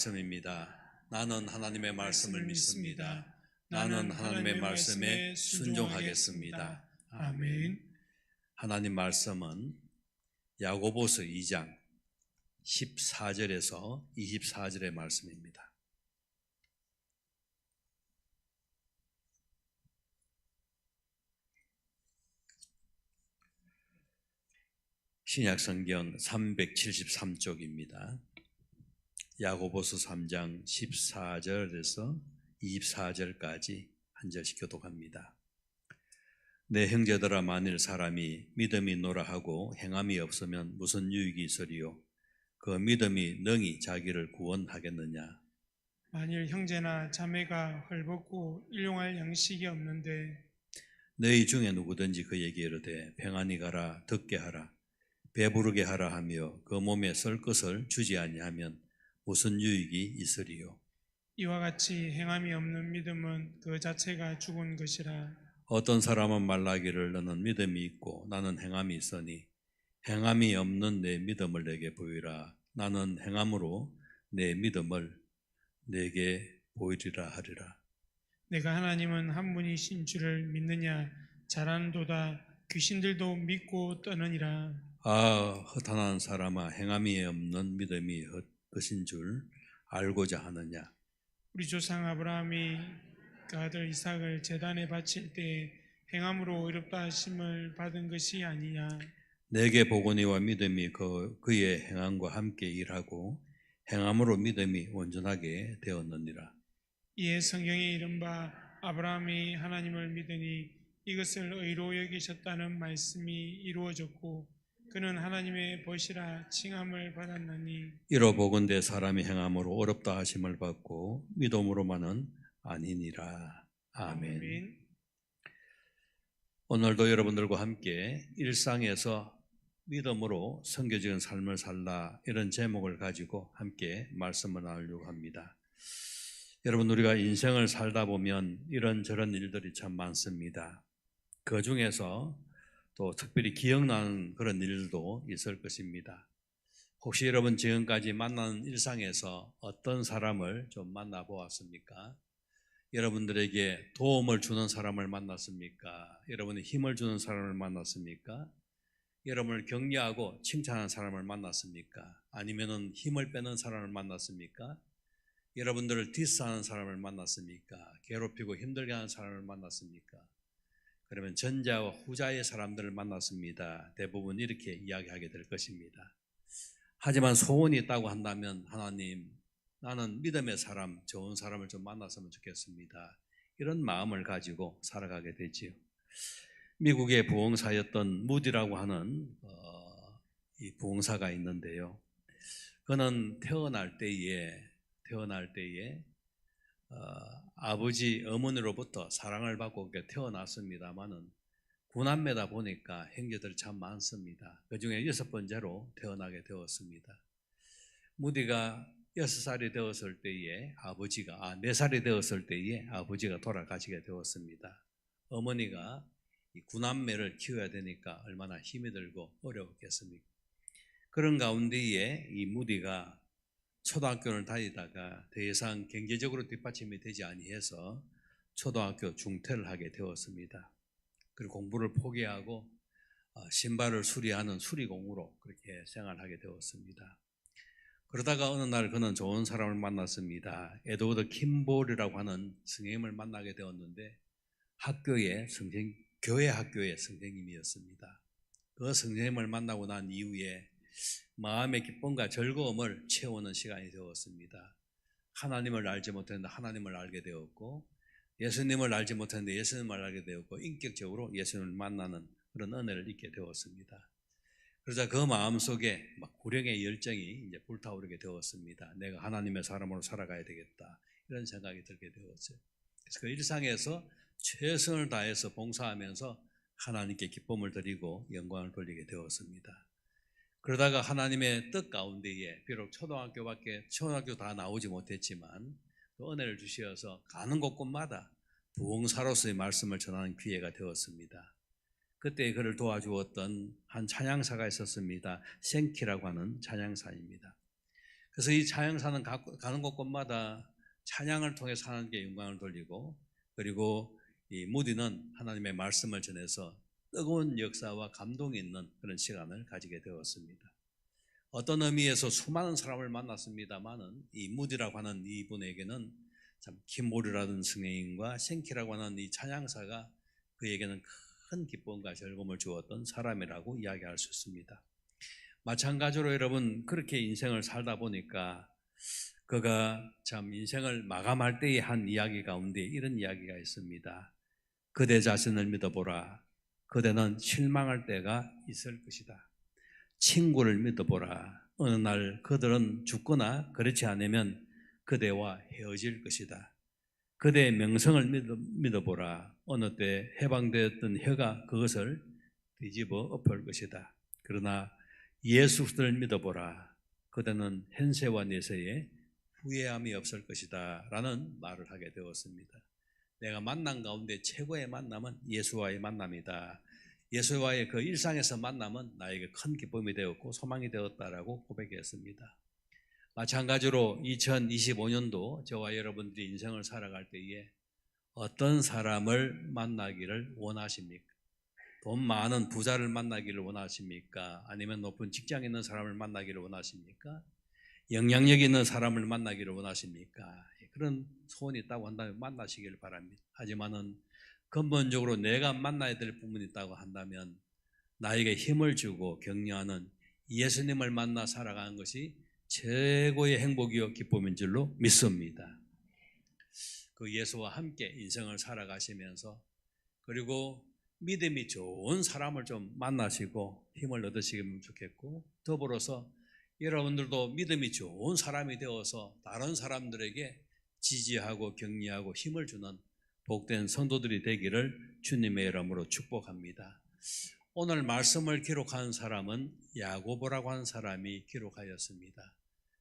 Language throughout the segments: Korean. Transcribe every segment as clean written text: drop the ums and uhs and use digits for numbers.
말씀입니다. 나는 하나님의 말씀을 믿습니다. 나는 하나님의 말씀에 순종하겠습니다. 아멘. 하나님 말씀은 야고보서 2장 14절에서 24절의 말씀입니다. 신약성경 373쪽입니다. 야고보서 3장 14절에서 24절까지 한 절씩 교독합니다. 내 형제들아, 만일 사람이 믿음이 있노라 하고 행함이 없으면 무슨 유익이 있으리요? 그 믿음이 능히 자기를 구원하겠느냐? 만일 형제나 자매가 헐벗고 일용할 양식이 없는데 너희 중에 누구든지 그에게 이르되 평안히 가라, 듣게 하라, 배부르게 하라 하며 그 몸에 쓸 것을 주지 아니하면 무슨 유익이 있으리요? 이와 같이 행함이 없는 믿음은 그 자체가 죽은 것이라. 어떤 사람은 말하기를 너는 믿음이 있고 나는 행함이 있으니 행함이 없는 내 믿음을 내게 보이라. 나는 행함으로 내 믿음을 내게 보이리라 하리라. 내가 하나님은 한 분이신 줄을 믿느냐? 잘하는도다. 귀신들도 믿고 떠느니라. 아, 허탄한 사람아, 행함이 없는 믿음이 헛것인 줄 알고자 하느냐? 우리 조상 아브라함이 그 아들 이삭을 제단에 바칠 때 행함으로 의롭다 하심을 받은 것이 아니냐? 내게 보거니와 믿음이 그의 행함과 함께 일하고 행함으로 믿음이 온전하게 되었느니라. 이에 성경에 이른바 아브라함이 하나님을 믿으니 이것을 의로 여기셨다는 말씀이 이루어졌고 그는 하나님의 벗이라 칭함을 받았나니. 이로 보건대 사람이 행함으로 어렵다 하심을 받고 믿음으로만은 아니니라. 아멘. 오늘도 여러분들과 함께 일상에서 믿음으로 섬겨지는 삶을 살라, 이런 제목을 가지고 함께 말씀을 나누려고 합니다. 여러분, 우리가 인생을 살다 보면 이런저런 일들이 참 많습니다. 그 중에서 또 특별히 기억나는 그런 일도 있을 것입니다. 혹시 여러분 지금까지 만나는 일상에서 어떤 사람을 좀 만나보았습니까? 여러분들에게 도움을 주는 사람을 만났습니까? 여러분의 힘을 주는 사람을 만났습니까? 여러분을 격려하고 칭찬하는 사람을 만났습니까? 아니면은 힘을 빼는 사람을 만났습니까? 여러분들을 디스하는 사람을 만났습니까? 괴롭히고 힘들게 하는 사람을 만났습니까? 그러면 전자와 후자의 사람들을 만났습니다. 대부분 이렇게 이야기하게 될 것입니다. 하지만 소원이 있다고 한다면, 하나님, 나는 믿음의 사람, 좋은 사람을 좀 만났으면 좋겠습니다. 이런 마음을 가지고 살아가게 되지요. 미국의 부흥사였던 무디라고 하는 이 부흥사가 있는데요. 그는 태어날 때에 아버지, 어머니로부터 사랑을 받고 태어났습니다만은 구남매다 보니까 형제들이 참 많습니다. 그 중에 6번째로 태어나게 되었습니다. 무디가 6살이 되었을 때에 4살이 되었을 때에 아버지가 돌아가시게 되었습니다. 어머니가 이 구남매를 키워야 되니까 얼마나 힘이 들고 어려웠겠습니까? 그런 가운데에 이 무디가 초등학교를 다니다가 더 이상 경제적으로 뒷받침이 되지 아니해서 초등학교 중퇴를 하게 되었습니다. 그리고 공부를 포기하고 신발을 수리하는 수리공으로 그렇게 생활하게 되었습니다. 그러다가 어느 날 그는 좋은 사람을 만났습니다. 에드워드 킴볼이라고 하는 선생님을 만나게 되었는데 교회 학교의 선생님이었습니다. 그 선생님을 만나고 난 이후에 마음의 기쁨과 즐거움을 채우는 시간이 되었습니다. 하나님을 알지 못했는데 하나님을 알게 되었고, 예수님을 알지 못했는데 예수님을 알게 되었고, 인격적으로 예수님을 만나는 그런 은혜를 잊게 되었습니다. 그러자 그 마음속에 막 구령의 열정이 이제 불타오르게 되었습니다. 내가 하나님의 사람으로 살아가야 되겠다, 이런 생각이 들게 되었어요. 그래서 그 일상에서 최선을 다해서 봉사하면서 하나님께 기쁨을 드리고 영광을 돌리게 되었습니다. 그러다가 하나님의 뜻 가운데에 비록 초등학교 다 나오지 못했지만 그 은혜를 주시어서 가는 곳곳마다 부흥사로서의 말씀을 전하는 기회가 되었습니다. 그때 그를 도와주었던 한 찬양사가 있었습니다. 생키라고 하는 찬양사입니다. 그래서 이 찬양사는 가는 곳곳마다 찬양을 통해서 하나님께 영광을 돌리고, 그리고 이 무디는 하나님의 말씀을 전해서 뜨거운 역사와 감동이 있는 그런 시간을 가지게 되었습니다. 어떤 의미에서 수많은 사람을 만났습니다만은 이 무디라고 하는 이분에게는 참 김모리라는 승예인과 생키라고 하는 이 찬양사가 그에게는 큰 기쁨과 즐거움을 주었던 사람이라고 이야기할 수 있습니다. 마찬가지로 여러분, 그렇게 인생을 살다 보니까 그가 참 인생을 마감할 때의 한 이야기 가운데 이런 이야기가 있습니다. 그대 자신을 믿어보라. 그대는 실망할 때가 있을 것이다. 친구를 믿어보라. 어느 날 그들은 죽거나 그렇지 않으면 그대와 헤어질 것이다. 그대의 명성을 믿어보라. 어느 때 해방되었던 혀가 그것을 뒤집어 엎을 것이다. 그러나 예수를 믿어보라. 그대는 현세와 내세에 후회함이 없을 것이다 라는 말을 하게 되었습니다. 내가 만난 가운데 최고의 만남은 예수와의 만남이다. 예수와의 그 일상에서 만남은 나에게 큰 기쁨이 되었고 소망이 되었다라고 고백했습니다. 마찬가지로 2025년도 저와 여러분들이 인생을 살아갈 때에 어떤 사람을 만나기를 원하십니까? 돈 많은 부자를 만나기를 원하십니까? 아니면 높은 직장에 있는 사람을 만나기를 원하십니까? 영향력 있는 사람을 만나기를 원하십니까? 그런 소원이 있다고 한다면 만나시길 바랍니다. 하지만은 근본적으로 내가 만나야 될 부분이 있다고 한다면 나에게 힘을 주고 격려하는 예수님을 만나 살아가는 것이 최고의 행복이요 기쁨인 줄로 믿습니다. 그 예수와 함께 인생을 살아가시면서, 그리고 믿음이 좋은 사람을 좀 만나시고 힘을 얻으시면 좋겠고, 더불어서 여러분들도 믿음이 좋은 사람이 되어서 다른 사람들에게 지지하고 격려하고 힘을 주는 복된 성도들이 되기를 주님의 이름으로 축복합니다. 오늘 말씀을 기록한 사람은 야고보라고 하는 사람이 기록하였습니다.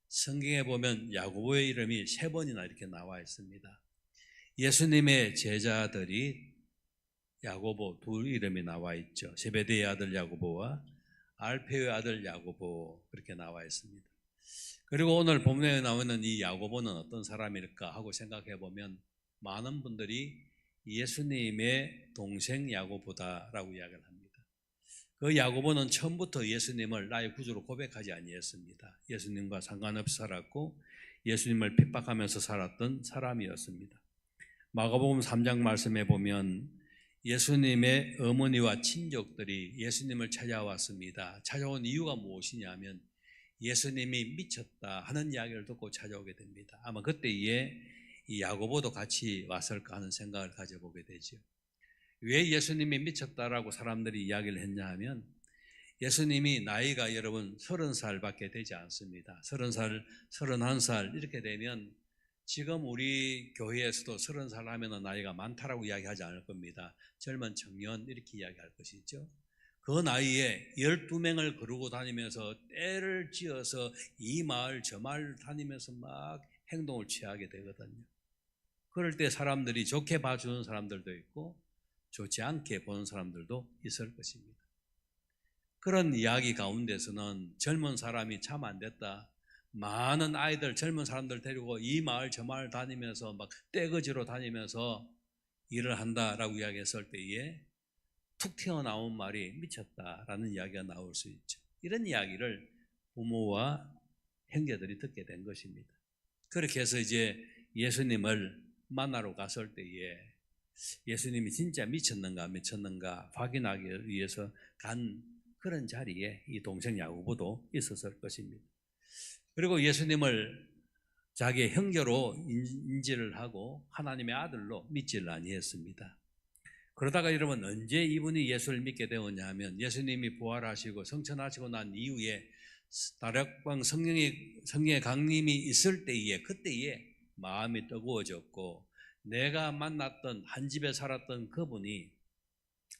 성경에 보면 야고보의 이름이 3번이나 이렇게 나와 있습니다. 예수님의 제자들이 야고보 둘 이름이 나와 있죠. 세베대의 아들 야고보와 알페의 아들 야고보, 그렇게 나와 있습니다. 그리고 오늘 본문에 나오는 이 야고보는 어떤 사람일까 하고 생각해 보면 많은 분들이 예수님의 동생 야고보다라고 이야기를 합니다. 그 야고보는 처음부터 예수님을 나의 구주로 고백하지 아니했습니다. 예수님과 상관없이 살았고 예수님을 핍박하면서 살았던 사람이었습니다. 마가복음 3장 말씀에 보면 예수님의 어머니와 친족들이 예수님을 찾아왔습니다. 찾아온 이유가 무엇이냐면 예수님이 미쳤다 하는 이야기를 듣고 찾아오게 됩니다. 아마 그때에 이 야고보도 같이 왔을까 하는 생각을 가져보게 되죠. 왜 예수님이 미쳤다라고 사람들이 이야기를 했냐 하면, 예수님이 나이가 여러분 30살밖에 되지 않습니다. 30살, 31살 이렇게 되면 지금 우리 교회에서도 30살 하면 나이가 많다라고 이야기하지 않을 겁니다. 젊은 청년 이렇게 이야기할 것이죠. 그 나이에 12명을 거르고 다니면서 때를 지어서 이 마을 저 마을 다니면서 막 행동을 취하게 되거든요. 그럴 때 사람들이 좋게 봐주는 사람들도 있고 좋지 않게 보는 사람들도 있을 것입니다. 그런 이야기 가운데서는 젊은 사람이 참 안 됐다, 많은 아이들, 젊은 사람들 데리고 이 마을 저 마을 다니면서 막 떼거지로 다니면서 일을 한다라고 이야기했을 때에 툭 튀어나온 말이 미쳤다라는 이야기가 나올 수 있죠. 이런 이야기를 부모와 형제들이 듣게 된 것입니다. 그렇게 해서 이제 예수님을 만나러 갔을 때에 예수님이 진짜 미쳤는가 확인하기 위해서 간 그런 자리에 이 동생 야고보도 있었을 것입니다. 그리고 예수님을 자기의 형제로 인지를 하고 하나님의 아들로 믿지를 아니했습니다. 그러다가 여러분, 언제 이분이 예수를 믿게 되었냐 하면 예수님이 부활하시고 성천하시고 난 이후에 다락방 성령의 강림이 있을 때에, 그때에 마음이 뜨거워졌고 내가 만났던 한 집에 살았던 그분이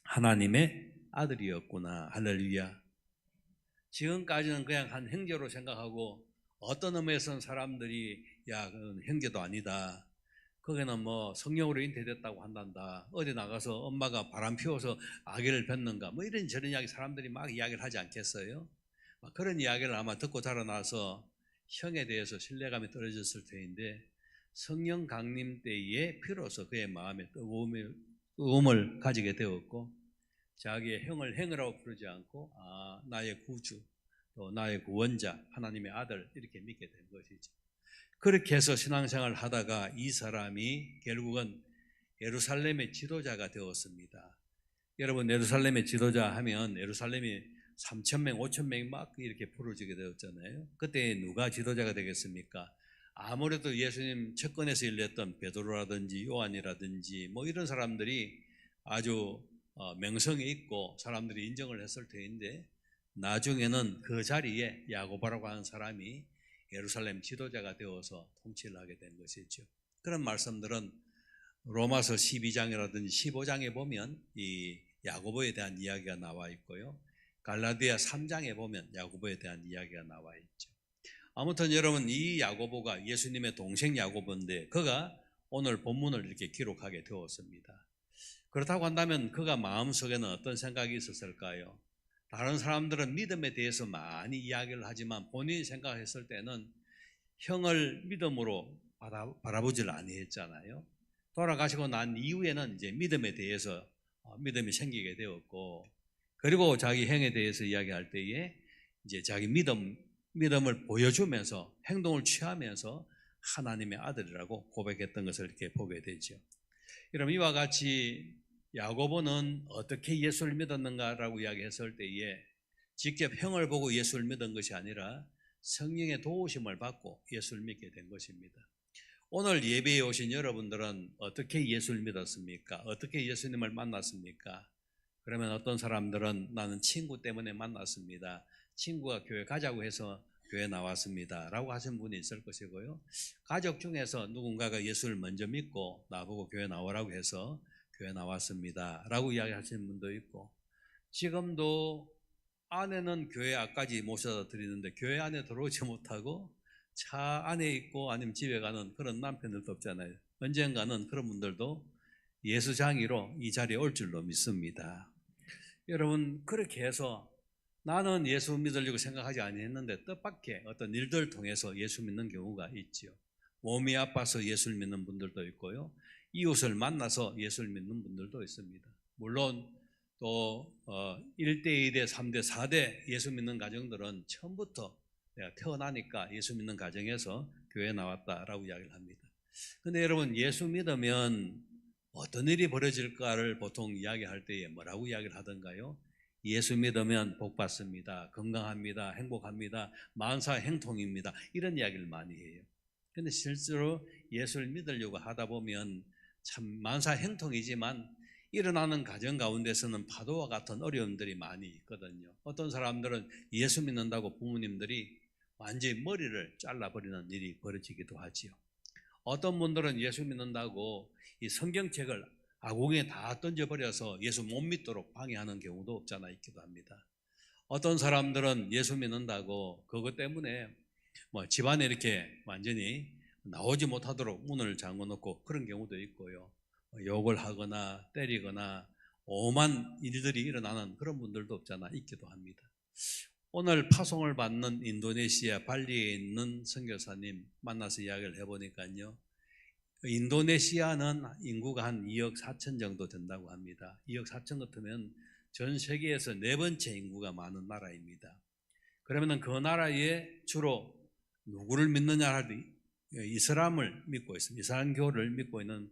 하나님의 아들이었구나. 할렐루야. 지금까지는 그냥 한 형제로 생각하고 어떤 의미에서는 사람들이 야, 그건 형제도 아니다, 거기는 뭐 성령으로 잉태됐다고 한단다, 어디 나가서 엄마가 바람 피워서 아기를 낳는가, 뭐 이런 저런 이야기 사람들이 막 이야기를 하지 않겠어요? 그런 이야기를 아마 듣고 자라나서 형에 대해서 신뢰감이 떨어졌을 때인데 성령 강림 때에 비로소 그의 마음에 뜨거움을 가지게 되었고 자기의 형을 행으라고 부르지 않고 나의 구주 또 나의 구원자 하나님의 아들 이렇게 믿게 된 것이죠. 그렇게 해서 신앙생활을 하다가 이 사람이 결국은 예루살렘의 지도자가 되었습니다. 여러분 예루살렘의 지도자 하면 예루살렘이 3,000명, 5,000명이 막 이렇게 부르지게 되었잖아요. 그때 누가 지도자가 되겠습니까? 아무래도 예수님 채권에서 일렸던 베드로라든지 요한이라든지 뭐 이런 사람들이 아주 명성이 있고 사람들이 인정을 했을 터인데 나중에는 그 자리에 야고보라고 하는 사람이 예루살렘 지도자가 되어서 통치를 하게 된 것이죠. 그런 말씀들은 로마서 12장이라든지 15장에 보면 이 야고보에 대한 이야기가 나와 있고요. 갈라디아 3장에 보면 야고보에 대한 이야기가 나와 있죠. 아무튼 여러분 이 야고보가 예수님의 동생 야고보인데 그가 오늘 본문을 이렇게 기록하게 되었습니다. 그렇다고 한다면 그가 마음속에는 어떤 생각이 있었을까요? 다른 사람들은 믿음에 대해서 많이 이야기를 하지만 본인이 생각했을 때는 형을 믿음으로 바라보질 아니했잖아요. 돌아가시고 난 이후에는 이제 믿음에 대해서 믿음이 생기게 되었고 그리고 자기 형에 대해서 이야기할 때에 이제 자기 믿음을 보여주면서 행동을 취하면서 하나님의 아들이라고 고백했던 것을 이렇게 보게 되죠. 여러분 이와 같이 야고보는 어떻게 예수를 믿었는가라고 이야기했을 때에 직접 형을 보고 예수를 믿은 것이 아니라 성령의 도우심을 받고 예수를 믿게 된 것입니다. 오늘 예배에 오신 여러분들은 어떻게 예수를 믿었습니까? 어떻게 예수님을 만났습니까? 그러면 어떤 사람들은 나는 친구 때문에 만났습니다. 친구가 교회 가자고 해서 교회 나왔습니다 라고 하신 분이 있을 것이고요. 가족 중에서 누군가가 예수를 먼저 믿고 나보고 교회 나오라고 해서 교회 나왔습니다 라고 이야기하시는 분도 있고 지금도 아내는 교회 앞까지 모셔다 드리는데 교회 안에 들어오지 못하고 차 안에 있고 아니면 집에 가는 그런 남편들도 없잖아요. 언젠가는 그런 분들도 예수 장의로 이 자리에 올 줄로 믿습니다. 여러분 그렇게 해서 나는 예수 믿으려고 생각하지 아니했는데 뜻밖의 어떤 일들을 통해서 예수 믿는 경우가 있죠. 몸이 아파서 예수를 믿는 분들도 있고요. 이웃을 만나서 예수를 믿는 분들도 있습니다. 물론 또 1대, 2대, 3대, 4대 예수 믿는 가정들은 처음부터 내가 태어나니까 예수 믿는 가정에서 교회에 나왔다라고 이야기를 합니다. 근데 여러분 예수 믿으면 어떤 일이 벌어질까를 보통 이야기할 때에 뭐라고 이야기를 하던가요? 예수 믿으면 복 받습니다. 건강합니다. 행복합니다. 만사 행통입니다. 이런 이야기를 많이 해요. 근데 실제로 예수를 믿으려고 하다 보면 참 만사 행통이지만 일어나는 가정 가운데서는 파도와 같은 어려움들이 많이 있거든요. 어떤 사람들은 예수 믿는다고 부모님들이 완전히 머리를 잘라버리는 일이 벌어지기도 하지요. 어떤 분들은 예수 믿는다고 이 성경책을 아궁에 다 던져버려서 예수 못 믿도록 방해하는 경우도 없잖아 있기도 합니다. 어떤 사람들은 예수 믿는다고 그것 때문에 뭐 집안에 이렇게 완전히 나오지 못하도록 문을 잠궈놓고 그런 경우도 있고요. 욕을 하거나 때리거나 오만 일들이 일어나는 그런 분들도 없잖아 있기도 합니다. 오늘 파송을 받는 인도네시아 발리에 있는 선교사님 만나서 이야기를 해보니까요. 인도네시아는 인구가 한 2억 4천 정도 된다고 합니다. 2억 4천 같으면 전 세계에서 네 번째 인구가 많은 나라입니다. 그러면 그 나라에 주로 누구를 믿느냐 할 때 이슬람을 믿고 있습니다. 이슬람교를 믿고 있는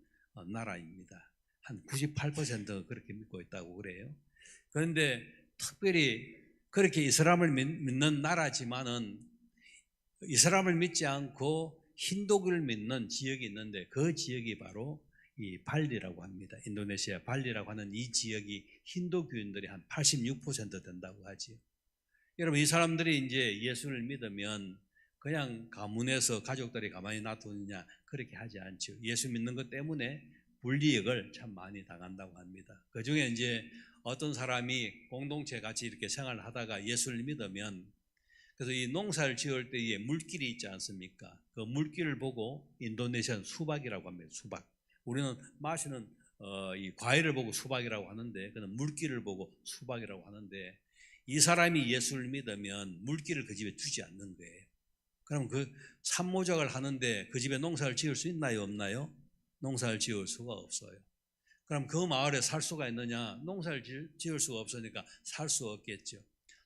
나라입니다. 한 98%가 그렇게 믿고 있다고 그래요. 그런데 특별히 그렇게 이슬람을 믿는 나라지만은 이슬람을 믿지 않고 힌두교를 믿는 지역이 있는데 그 지역이 바로 이 발리라고 합니다. 인도네시아 발리라고 하는 이 지역이 힌두교인들이 한 86% 된다고 하지요. 여러분 이 사람들이 이제 예수를 믿으면 그냥 가문에서 가족들이 가만히 놔두느냐 그렇게 하지 않죠. 예수 믿는 것 때문에 불이익을 참 많이 당한다고 합니다. 그 중에 이제 어떤 사람이 공동체 같이 이렇게 생활을 하다가 예수를 믿으면 그래서 이 농사를 지을 때에 물길이 있지 않습니까? 그 물길을 보고 인도네시아는 수박이라고 합니다. 수박. 우리는 마시는 이 과일을 보고 수박이라고 하는데 그는 물길을 보고 수박이라고 하는데 이 사람이 예수를 믿으면 물길을 그 집에 두지 않는 거예요. 그럼 그 산모작을 하는데 그 집에 농사를 지을 수 있나요, 없나요? 농사를 지을 수가 없어요. 그럼 그 마을에 살 수가 있느냐? 농사를 지을 수가 없으니까 살 수 없겠죠.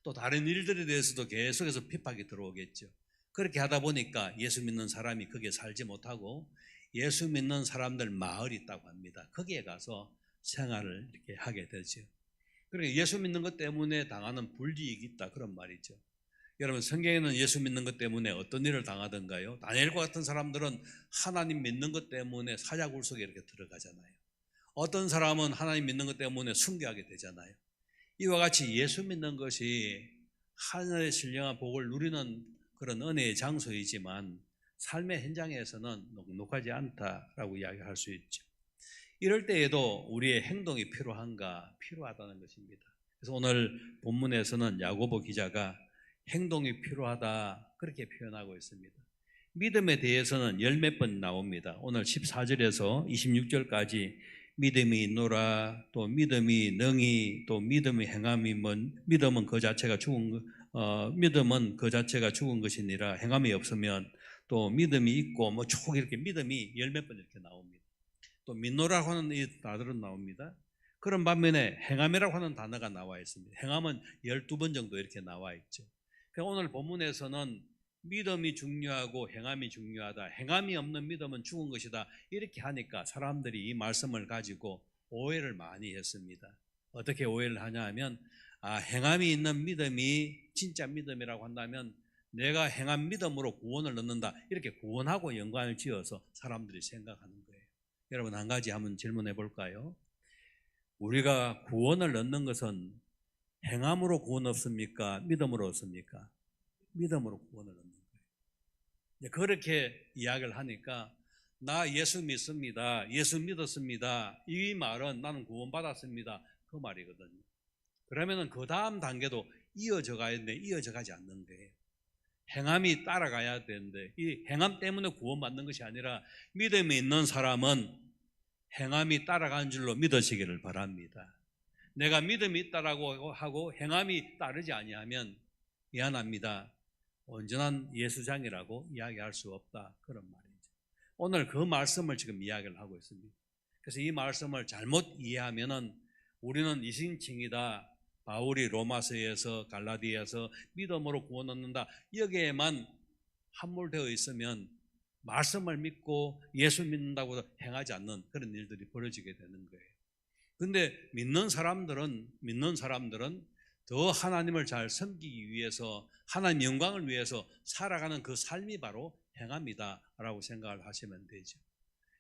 또 다른 일들에 대해서도 계속해서 핍박이 들어오겠죠. 그렇게 하다 보니까 예수 믿는 사람이 거기에 살지 못하고 예수 믿는 사람들 마을이 있다고 합니다. 거기에 가서 생활을 이렇게 하게 되죠. 그러니까 예수 믿는 것 때문에 당하는 불이익이 있다, 그런 말이죠. 여러분, 성경에는 예수 믿는 것 때문에 어떤 일을 당하던가요? 다니엘과 같은 사람들은 하나님 믿는 것 때문에 사자굴 속에 이렇게 들어가잖아요. 어떤 사람은 하나님 믿는 것 때문에 순교하게 되잖아요. 이와 같이 예수 믿는 것이 하늘의 신령한 복을 누리는 그런 은혜의 장소이지만 삶의 현장에서는 넉넉하지 않다라고 이야기할 수 있죠. 이럴 때에도 우리의 행동이 필요한가? 필요하다는 것입니다. 그래서 오늘 본문에서는 야고보 기자가 행동이 필요하다 그렇게 표현하고 있습니다. 믿음에 대해서는 열 몇 번 나옵니다. 오늘 14절에서 26절까지 믿음이 있노라, 또 믿음이 능히, 또 믿음이 행함이 믿음은 그 자체가 믿음은 그 자체가 죽은 것이니라. 행함이 없으면 또 믿음이 있고 쭉 이렇게 믿음이 열 몇 번 이렇게 나옵니다. 또 믿노라고 하는 이 단어는 나옵니다. 그런 반면에 행함이라고 하는 단어가 나와 있습니다. 행함은 12번 정도 이렇게 나와 있죠. 오늘 본문에서는 믿음이 중요하고 행함이 중요하다, 행함이 없는 믿음은 죽은 것이다, 이렇게 하니까 사람들이 이 말씀을 가지고 오해를 많이 했습니다. 어떻게 오해를 하냐 하면 행함이 있는 믿음이 진짜 믿음이라고 한다면 내가 행한 믿음으로 구원을 얻는다, 이렇게 구원하고 연관을 지어서 사람들이 생각하는 거예요. 여러분, 한 가지 한번 질문해 볼까요? 우리가 구원을 얻는 것은 행함으로 구원 얻습니까? 믿음으로 얻습니까? 믿음으로 구원을 얻는 거예요. 그렇게 이야기를 하니까 나 예수 믿습니다, 예수 믿었습니다, 이 말은 나는 구원받았습니다, 그 말이거든요. 그러면은 그 다음 단계도 이어져 가야 되는데 이어져 가지 않는 거예요. 행함이 따라가야 되는데 이 행함 때문에 구원받는 것이 아니라 믿음이 있는 사람은 행함이 따라가는 줄로 믿으시기를 바랍니다. 내가 믿음이 있다라고 하고 행함이 따르지 아니하면 미안합니다, 온전한 예수장이라고 이야기할 수 없다, 그런 말이죠. 오늘 그 말씀을 지금 이야기를 하고 있습니다. 그래서 이 말씀을 잘못 이해하면은 우리는 이신칭이다, 바울이 로마서에서 갈라디아서 믿음으로 구원 얻는다, 여기에만 함몰되어 있으면 말씀을 믿고 예수 믿는다고 행하지 않는 그런 일들이 벌어지게 되는 거예요. 근데 믿는 사람들은 더 하나님을 잘 섬기기 위해서, 하나님 영광을 위해서 살아가는 그 삶이 바로 행함이다 라고 생각을 하시면 되죠.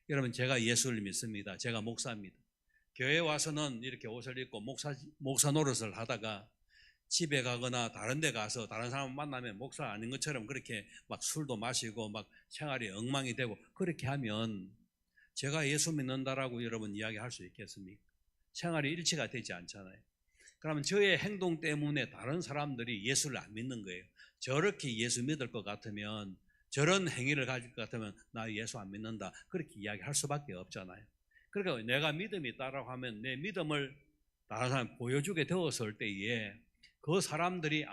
여러분, 제가 예수를 믿습니다. 제가 목사입니다. 교회에 와서는 이렇게 옷을 입고 목사 노릇을 하다가 집에 가거나 다른 데 가서 다른 사람 만나면 목사 아닌 것처럼 그렇게 막 술도 마시고 막 생활이 엉망이 되고 그렇게 하면 제가 예수 믿는다라고 여러분 이야기할 수 있겠습니까? 생활이 일치가 되지 않잖아요. 그러면 저의 행동 때문에 다른 사람들이 예수를 안 믿는 거예요. 저렇게 예수 믿을 것 같으면, 저런 행위를 가질 것 같으면 나 예수 안 믿는다, 그렇게 이야기할 수밖에 없잖아요. 그러니까 내가 믿음이 있다라고 하면 내 믿음을 다른 사람에 보여주게 되었을 때에 그 사람들이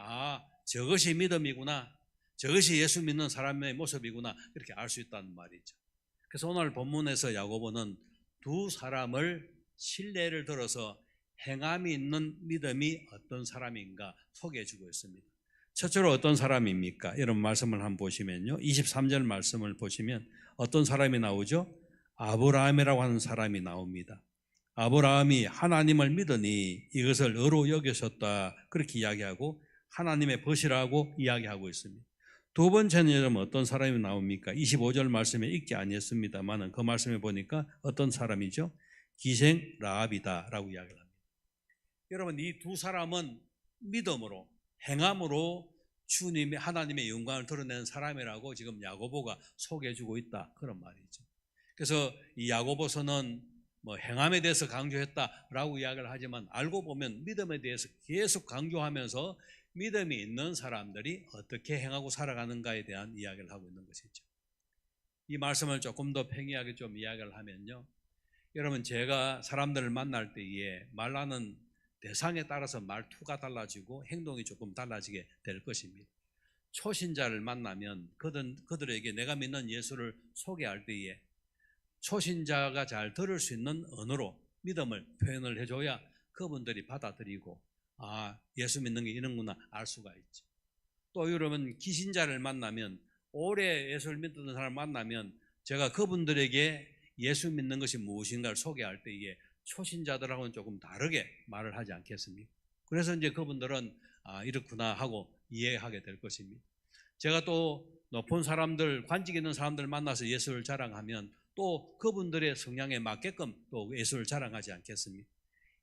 저것이 믿음이구나, 저것이 예수 믿는 사람의 모습이구나, 이렇게 알 수 있다는 말이죠. 그래서 오늘 본문에서 야고보는 두 사람을 신뢰를 들어서 행함이 있는 믿음이 어떤 사람인가 소개해 주고 있습니다. 첫째로 어떤 사람입니까? 이런 말씀을 한번 보시면요, 23절 말씀을 보시면 어떤 사람이 나오죠? 아브라함이라고 하는 사람이 나옵니다. 아브라함이 하나님을 믿으니 이것을 의로 여기셨다, 그렇게 이야기하고 하나님의 벗이라고 이야기하고 있습니다. 두 번째는 여러분 어떤 사람이 나옵니까? 25절 말씀에 읽지 아니했습니다만 그 말씀에 보니까 어떤 사람이죠? 기생 라합이다 라고 이야기를 합니다. 여러분, 이 두 사람은 믿음으로, 행함으로 주님의, 하나님의 영광을 드러내는 사람이라고 지금 야고보가 소개해주고 있다, 그런 말이죠. 그래서 이 야고보서는 행함에 대해서 강조했다라고 이야기를 하지만 알고 보면 믿음에 대해서 계속 강조하면서 믿음이 있는 사람들이 어떻게 행하고 살아가는가에 대한 이야기를 하고 있는 것이죠. 이 말씀을 조금 더 팽이하게 좀 이야기를 하면요, 여러분, 제가 사람들을 만날 때에 말하는 대상에 따라서 말투가 달라지고 행동이 조금 달라지게 될 것입니다. 초신자를 만나면 그들에게 내가 믿는 예수를 소개할 때에 초신자가 잘 들을 수 있는 언어로 믿음을 표현을 해줘야 그분들이 받아들이고 예수 믿는 게 이런구나 알 수가 있죠. 또 여러분 기신자를 만나면 오래 예수를 믿던 사람을 만나면 제가 그분들에게 예수 믿는 것이 무엇인가를 소개할 때에 초신자들하고는 조금 다르게 말을 하지 않겠습니까? 그래서 이제 그분들은 이렇구나 하고 이해하게 될 것입니다. 제가 또 높은 사람들, 관직 있는 사람들 만나서 예수를 자랑하면 또 그분들의 성향에 맞게끔 또 예수를 자랑하지 않겠습니까?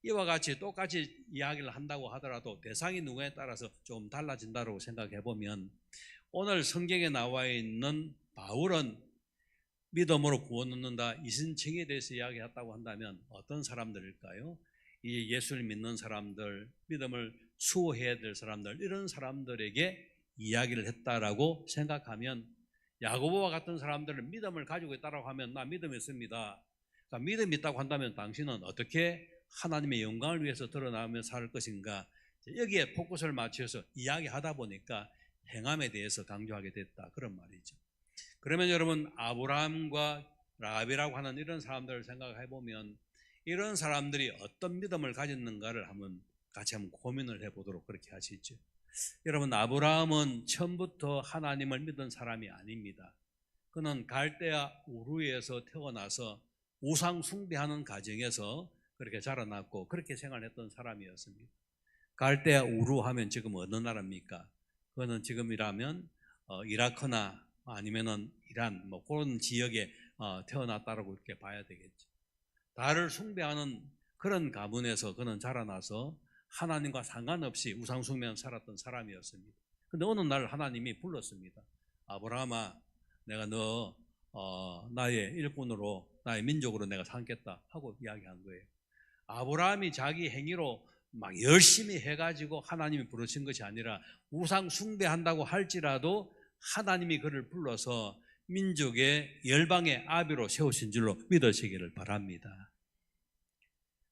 이와 같이 똑같이 이야기를 한다고 하더라도 대상이 누구에 따라서 좀 달라진다고 생각해 보면 오늘 성경에 나와 있는 바울은 믿음으로 구원 얻는다 이신청에 대해서 이야기했다고 한다면 어떤 사람들일까요? 이 예수를 믿는 사람들, 믿음을 수호해야 될 사람들, 이런 사람들에게 이야기를 했다라고 생각하면 야고보와 같은 사람들은 믿음을 가지고 있다고 하면 나 믿음이 있습니다. 그러니까 믿음이 있다고 한다면 당신은 어떻게 하나님의 영광을 위해서 드러나며 살 것인가? 여기에 포커스를 맞춰서 이야기하다 보니까 행함에 대해서 강조하게 됐다 그런 말이죠. 그러면 여러분 아브라함과 라합이라고 하는 이런 사람들을 생각해 보면 이런 사람들이 어떤 믿음을 가졌는가를 같이 한번 고민을 해보도록 그렇게 하시죠. 여러분 아브라함은 처음부터 하나님을 믿은 사람이 아닙니다. 그는 갈대아 우르에서 태어나서 우상 숭배하는 가정에서 그렇게 자라났고 그렇게 생활했던 사람이었습니다. 갈대아 우르 하면 지금 어느 나라입니까? 그거는 지금이라면 이라크나 아니면은 이란 그런 지역에 태어났다라고 이렇게 봐야 되겠죠. 달을 숭배하는 그런 가문에서 그는 자라나서 하나님과 상관없이 우상 숭배하며 살았던 사람이었습니다. 그런데 어느 날 하나님이 불렀습니다. 아브라함아, 내가 너 나의 일꾼으로 나의 민족으로 내가 삼겠다 하고 이야기한 거예요. 아브라함이 자기 행위로 막 열심히 해가지고 하나님이 부르신 것이 아니라 우상 숭배한다고 할지라도 하나님이 그를 불러서 민족의 열방의 아비로 세우신 줄로 믿으시기를 바랍니다.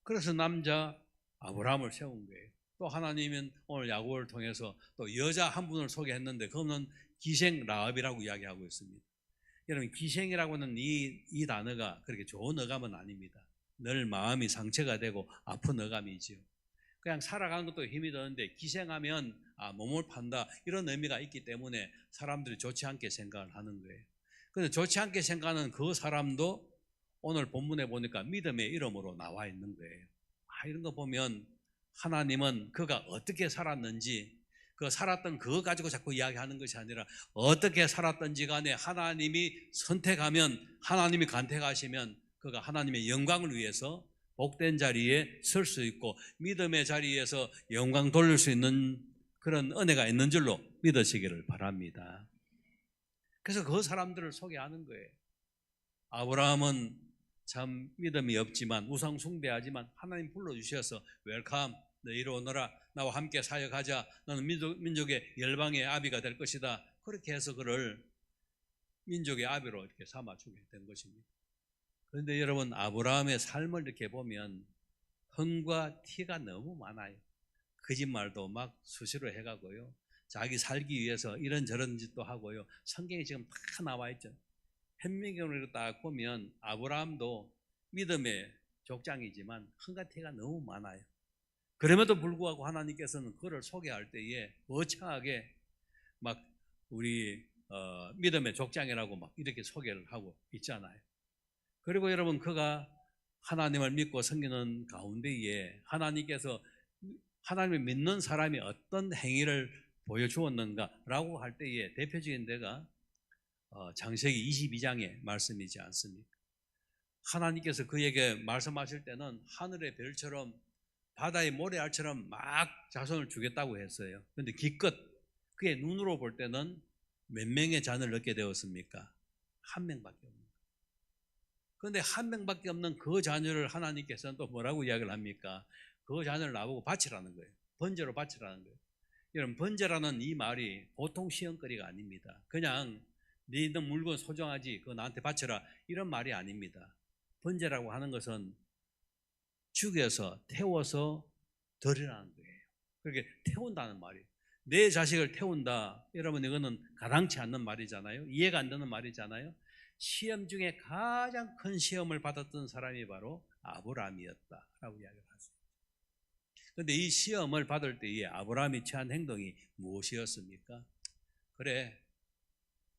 그래서 남자 아브라함을 세운 거예요. 또 하나님은 오늘 야고보를 통해서 또 여자 한 분을 소개했는데 그거는 기생 라합이라고 이야기하고 있습니다. 여러분 기생이라고 하는 이 단어가 그렇게 좋은 어감은 아닙니다. 늘 마음이 상처가 되고 아픈 어감이지요. 그냥 살아가는 것도 힘이 드는데 기생하면 몸을 판다 이런 의미가 있기 때문에 사람들이 좋지 않게 생각을 하는 거예요. 그런데 좋지 않게 생각하는 그 사람도 오늘 본문에 보니까 믿음의 이름으로 나와 있는 거예요. 이런 거 보면 하나님은 그가 어떻게 살았는지 그 살았던 그거 가지고 자꾸 이야기하는 것이 아니라 어떻게 살았던지 간에 하나님이 선택하면 하나님이 간택하시면 그가 하나님의 영광을 위해서 복된 자리에 설 수 있고 믿음의 자리에서 영광 돌릴 수 있는 그런 은혜가 있는 줄로 믿으시기를 바랍니다. 그래서 그 사람들을 소개하는 거예요. 아브라함은 참 믿음이 없지만 우상 숭배하지만 하나님 불러주셔서 웰컴 너 이리 오너라 나와 함께 사역하자 너는 민족의 열방의 아비가 될 것이다 그렇게 해서 그를 민족의 아비로 이렇게 삼아주게 된 것입니다. 그런데 여러분 아브라함의 삶을 이렇게 보면 흥과 티가 너무 많아요. 거짓말도 막 수시로 해가고요. 자기 살기 위해서 이런저런 짓도 하고요. 성경에 지금 다 나와 있죠. 현미경으로 딱 보면 아브라함도 믿음의 족장이지만 흥과 티가 너무 많아요. 그럼에도 불구하고 하나님께서는 그를 소개할 때에 거창하게 막 우리 믿음의 족장이라고 막 이렇게 소개를 하고 있잖아요. 그리고 여러분 그가 하나님을 믿고 섬기는 가운데에 하나님께서 하나님을 믿는 사람이 어떤 행위를 보여주었는가라고 할 때에 대표적인 데가 창세기 22장의 말씀이지 않습니까? 하나님께서 그에게 말씀하실 때는 하늘의 별처럼 바다의 모래알처럼 막 자손을 주겠다고 했어요. 그런데 기껏 그의 눈으로 볼 때는 몇 명의 자녀를 얻게 되었습니까? 한 명밖에 없는 거예요. 그런데 한 명밖에 없는 그 자녀를 하나님께서는 또 뭐라고 이야기를 합니까? 그 자녀를 나보고 바치라는 거예요. 번제로 바치라는 거예요. 여러분 번제라는 이 말이 보통 시험거리가 아닙니다. 그냥 네 물건 소중하지 그거 나한테 바쳐라 이런 말이 아닙니다. 번제라고 하는 것은 죽여서 태워서 드리라는 거예요. 그렇게 태운다는 말이에요. 내 자식을 태운다. 여러분 이거는 가당치 않는 말이잖아요. 이해가 안 되는 말이잖아요. 시험 중에 가장 큰 시험을 받았던 사람이 바로 아브라함이었다라고 이야기를 하죠. 그런데 이 시험을 받을 때에 아브라함이 취한 행동이 무엇이었습니까? 그래,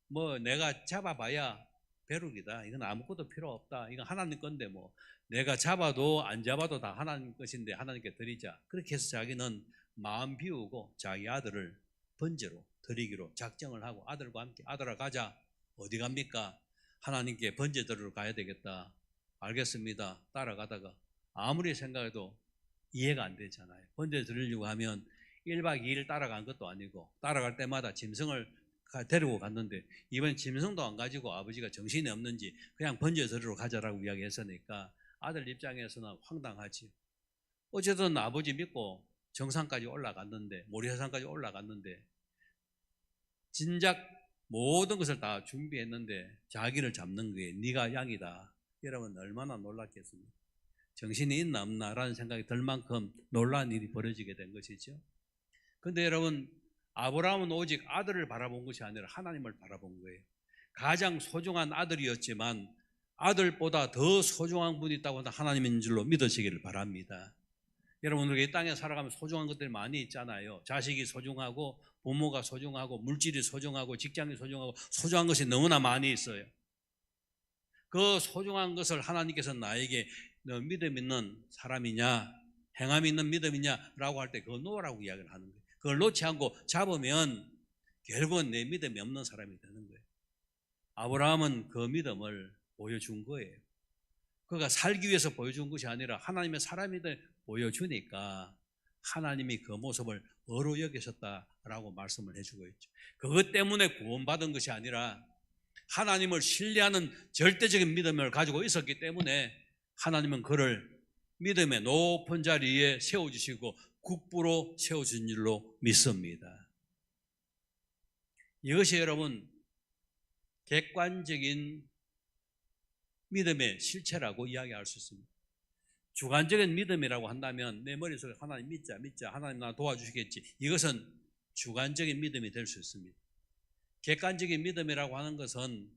뭐 내가 잡아봐야 벼룩이다. 이건 아무것도 필요 없다. 이건 하나님 건데 뭐 내가 잡아도 안 잡아도 다 하나님 것인데 하나님께 드리자. 그렇게 해서 자기는 마음 비우고 자기 아들을 번제로 드리기로 작정을 하고 아들과 함께 아들아 가자. 어디 갑니까? 하나님께 번제 드리러 가야 되겠다. 알겠습니다. 따라가다가 아무리 생각해도 이해가 안 되잖아요. 번제 드리려고 하면 1박 2일 따라간 것도 아니고 따라갈 때마다 짐승을 데리고 갔는데 이번엔 짐승도 안 가지고 아버지가 정신이 없는지 그냥 번제 드리러 가자라고 이야기했으니까 아들 입장에서는 황당하지. 어쨌든 아버지 믿고 정상까지 올라갔는데 모리아산까지 올라갔는데 진작 모든 것을 다 준비했는데 자기를 잡는 게 네가 양이다. 여러분 얼마나 놀랐겠습니까? 정신이 있나 없나 라는 생각이 들 만큼 놀라운 일이 벌어지게 된 것이죠. 그런데 여러분 아브라함은 오직 아들을 바라본 것이 아니라 하나님을 바라본 거예요. 가장 소중한 아들이었지만 아들보다 더 소중한 분이 있다고 하는 하나님인 줄로 믿으시기를 바랍니다. 여러분 우리가 이 땅에 살아가면 소중한 것들이 많이 있잖아요. 자식이 소중하고 부모가 소중하고 물질이 소중하고 직장이 소중하고 소중한 것이 너무나 많이 있어요. 그 소중한 것을 하나님께서 나에게 너 믿음 있는 사람이냐 행함이 있는 믿음이냐라고 할 때 그거 놓으라고 이야기를 하는 거예요. 그걸 놓지 않고 잡으면 결국은 내 믿음이 없는 사람이 되는 거예요. 아브라함은 그 믿음을 보여준 거예요. 그가 살기 위해서 보여준 것이 아니라 하나님의 사람이 보여주니까 하나님이 그 모습을 어로 여기셨다라고 말씀을 해주고 있죠. 그것 때문에 구원받은 것이 아니라 하나님을 신뢰하는 절대적인 믿음을 가지고 있었기 때문에 하나님은 그를 믿음의 높은 자리에 세워주시고 국부로 세워준 줄로 믿습니다. 이것이 여러분 객관적인 믿음의 실체라고 이야기할 수 있습니다. 주관적인 믿음이라고 한다면 내 머릿속에 하나님 믿자 하나님 나 도와주시겠지, 이것은 주관적인 믿음이 될 수 있습니다. 객관적인 믿음이라고 하는 것은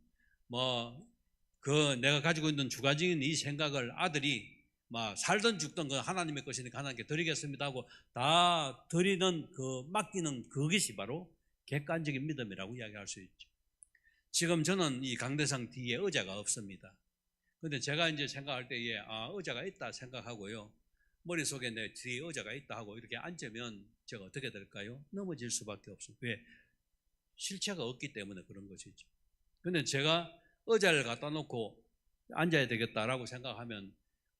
내가 가지고 있는 주관적인 이 생각을 아들이 살든 죽든 그 하나님의 것이니까 하나님께 드리겠습니다 하고 다 드리는 맡기는 그것이 바로 객관적인 믿음이라고 이야기할 수 있죠. 지금 저는 이 강대상 뒤에 의자가 없습니다. 근데 제가 이제 생각할 때에 의자가 있다 생각하고요, 머릿속에 내 뒤에 의자가 있다 하고 이렇게 앉으면 제가 어떻게 될까요? 넘어질 수밖에 없습니다. 왜? 실체가 없기 때문에 그런 것이죠. 근데 제가 의자를 갖다 놓고 앉아야 되겠다라고 생각하면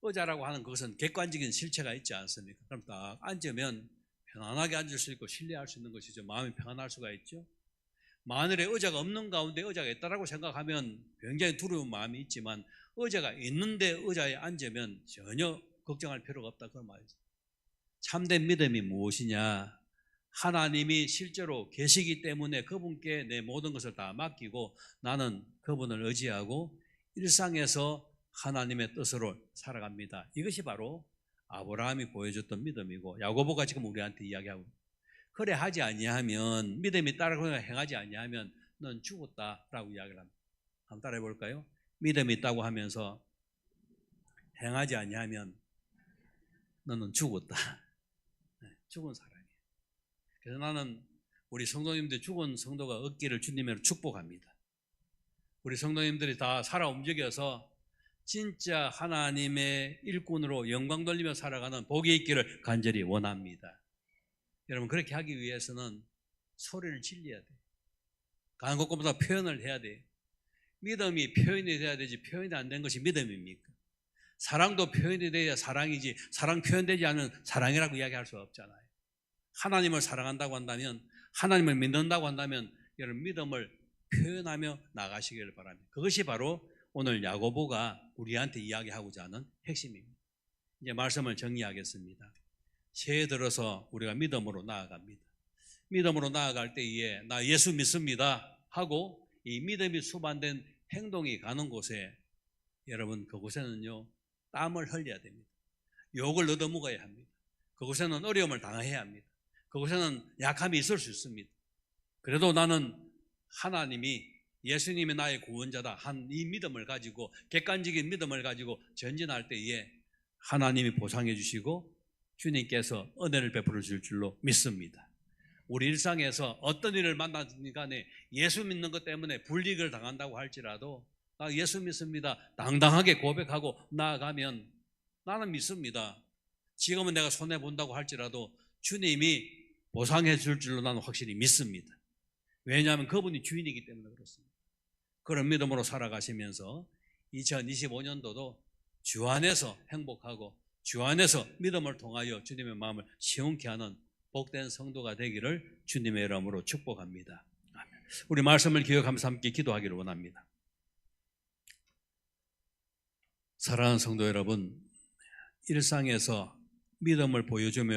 의자라고 하는 그것은 객관적인 실체가 있지 않습니까? 그럼 딱 앉으면 편안하게 앉을 수 있고 신뢰할 수 있는 것이죠. 마음이 평안할 수가 있죠. 만일에 의자가 없는 가운데 의자가 있다라고 생각하면 굉장히 두려운 마음이 있지만 의자가 있는데 의자에 앉으면 전혀 걱정할 필요가 없다, 그런 말이죠. 참된 믿음이 무엇이냐? 하나님이 실제로 계시기 때문에 그분께 내 모든 것을 다 맡기고 나는 그분을 의지하고 일상에서 하나님의 뜻으로 살아갑니다. 이것이 바로 아브라함이 보여줬던 믿음이고 야고보가 지금 우리한테 이야기하고, 그래 하지 아니하면, 믿음이 따르고 행하지 아니하면 넌 죽었다라고 이야기를 합니다. 한번 따라해 볼까요? 믿음이 있다고 하면서 행하지 아니하면 너는 죽었다. 죽은 사람이에요. 그래서 나는 우리 성도님들 죽은 성도가 없기를 주님으로 축복합니다. 우리 성도님들이 다 살아 움직여서 진짜 하나님의 일꾼으로 영광 돌리며 살아가는 복이 있기를 간절히 원합니다. 여러분, 그렇게 하기 위해서는 소리를 질러야 돼요. 가는 것보다 표현을 해야 돼요. 믿음이 표현이 돼야 되지, 표현이 안 된 것이 믿음입니까? 사랑도 표현이 돼야 사랑이지, 사랑 표현되지 않으면 사랑이라고 이야기할 수 없잖아요. 하나님을 사랑한다고 한다면, 하나님을 믿는다고 한다면 여러분 믿음을 표현하며 나가시기를 바랍니다. 그것이 바로 오늘 야고보가 우리한테 이야기하고자 하는 핵심입니다. 이제 말씀을 정리하겠습니다. 새해 들어서 우리가 믿음으로 나아갑니다. 믿음으로 나아갈 때에 나 예수 믿습니다 하고 이 믿음이 수반된 행동이 가는 곳에, 여러분 그곳에는요 땀을 흘려야 됩니다. 욕을 얻어먹어야 합니다. 그곳에는 어려움을 당해야 합니다. 그곳에는 약함이 있을 수 있습니다. 그래도 나는 하나님이 예수님이 나의 구원자다 한 이 믿음을 가지고 객관적인 믿음을 가지고 전진할 때에 하나님이 보상해 주시고 주님께서 은혜를 베풀어 줄 줄로 믿습니다. 우리 일상에서 어떤 일을 만나든 간에 예수 믿는 것 때문에 불이익을 당한다고 할지라도 나 예수 믿습니다. 당당하게 고백하고 나아가면 나는 믿습니다. 지금은 내가 손해본다고 할지라도 주님이 보상해 줄 줄로 나는 확실히 믿습니다. 왜냐하면 그분이 주인이기 때문에 그렇습니다. 그런 믿음으로 살아가시면서 2025년도도 주 안에서 행복하고 주 안에서 믿음을 통하여 주님의 마음을 시원케 하는 복된 성도가 되기를 주님의 이름으로 축복합니다. 아멘. 우리 말씀을 기억하면서 함께 기도하기를 원합니다. 사랑하는 성도 여러분, 일상에서 믿음을 보여주며